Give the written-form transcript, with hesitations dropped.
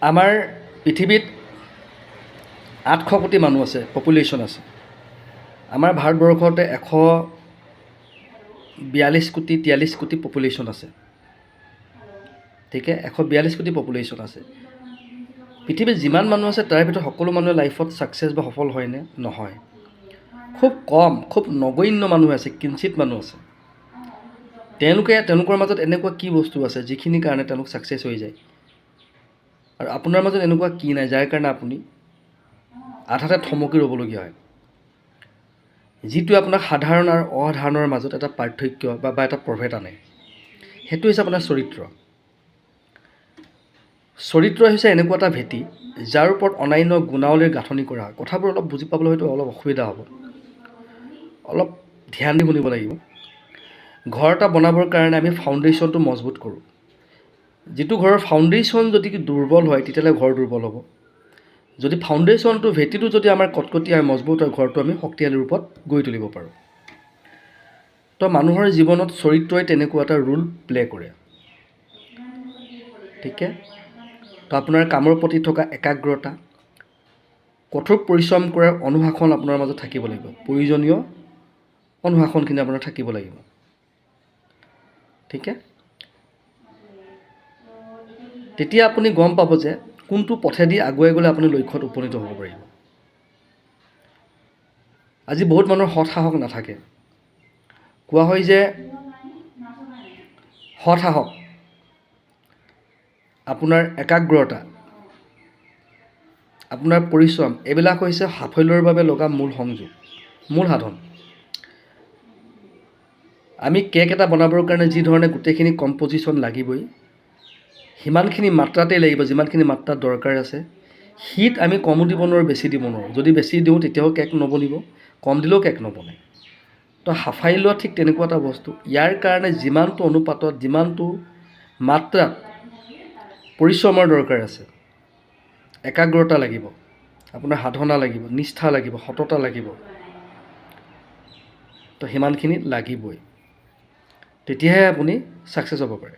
আমাৰ পৃথিৱীত 800 কোটি মানুহ আছে, পপুলেশ্যন আছে। আমাৰ ভাৰতবৰ্ষতে 142 কোটি 43 কোটি পপুলেশ্যন আছে। ঠিক আছে, 142 কোটি পপুলেশ্যন আছে। পৃথিৱীত যিমান মানুহ আছে তাৰ ভিতৰত সকলো মানুহে লাইফত ছাকচেছ বা সফল হয়নে? নহয়। খুব কম, খুব নগণ্য মানুহ আছে, কিঞ্চিত মানুহ আছে। তেওঁলোকৰ মাজত এনেকুৱা কি বস্তু আছে যিখিনিৰ কাৰণে তেওঁলোক ছাকচেছ হৈ যায়, আৰু আপোনাৰ মাজত এনেকুৱা কি নাই যাৰ কাৰণে আপুনি আধাতে থমকি ৰ'বলগীয়া হয়, যিটোৱে আপোনাক সাধাৰণ আৰু অসাধাৰণৰ মাজত এটা পাৰ্থক্য বা এটা প্ৰভেদ আনে। সেইটো হৈছে আপোনাৰ চৰিত্ৰ। চৰিত্ৰ হৈছে এনেকুৱা এটা ভেটি যাৰ ওপৰত অন্যান্য গুণাৱলীৰ গাঁথনি কৰা হয়। কথাবোৰ অলপ বুজি পাবলৈ হয়তো অলপ অসুবিধা হ'ব, অলপ ধ্যান দি শুনিব লাগিব। ঘৰ এটা বনাবৰ কাৰণে আমি ফাউণ্ডেশ্যনটো মজবুত কৰোঁ। যিটো ঘৰৰ ফাউণ্ডেশ্যন যদি দুৰ্বল হয় তেতিয়াহ'লে ঘৰ দুৰ্বল হ'ব। যদি ফাউণ্ডেশ্যনটো ভেটিটো যদি আমাৰ কটকটীয়া মজবুত হয়, ঘৰটো আমি শক্তিশালী ৰূপত গঢ়ি তুলিব পাৰোঁ। তো মানুহৰ জীৱনত চৰিত্ৰই তেনেকুৱা এটা ৰোল প্লে কৰে। ঠিক আছে, তো আপোনাৰ কামৰ প্ৰতি থকা একাগ্ৰতা, কঠোৰ পৰিশ্ৰম কৰাৰ অনুশাসন আপোনাৰ মাজত থাকিব লাগিব। প্ৰয়োজনীয় অনুশাসনখিনি আপোনাৰ থাকিব লাগিব। ঠিক আছে, তেতিয়া আপুনি গম পাব যে কোনটো পথেদি আগুৱাই গ'লে আপুনি লক্ষ্যত উপনীত হ'ব পাৰিব। আজি বহুত মানুহৰ সৎ সাহস নাথাকে। কোৱা হয় যে সৎ সাহস, আপোনাৰ একাগ্ৰতা, আপোনাৰ পৰিশ্ৰম, এইবিলাক হৈছে সাফল্যৰ বাবে লগা মূল সংযোগ, মূল সাধন। আমি কেক এটা বনাবৰ কাৰণে যি ধৰণে গোটেইখিনি কম্পজিশ্যন লাগিবই, সিমানখিনি মাত্ৰাতেই লাগিব যিমানখিনি মাত্ৰাত দৰকাৰ আছে। হিট আমি কমো দিব নোৱাৰোঁ, বেছি দিব নোৱাৰোঁ। যদি বেছি দিওঁ তেতিয়াও কেক নবনিব, কম দিলেও কেক নবনে। তো সাফল্য ঠিক তেনেকুৱা এটা বস্তু। ইয়াৰ কাৰণে যিমানটো অনুপাতত, যিমানটো মাত্ৰাত পৰিশ্ৰমৰ দৰকাৰ আছে, একাগ্ৰতা লাগিব, আপোনাৰ সাধনা লাগিব, নিষ্ঠা লাগিব, সততা লাগিব, তো সিমানখিনি লাগিবই। তেতিয়াহে আপুনি ছাকচেছ হ'ব পাৰে।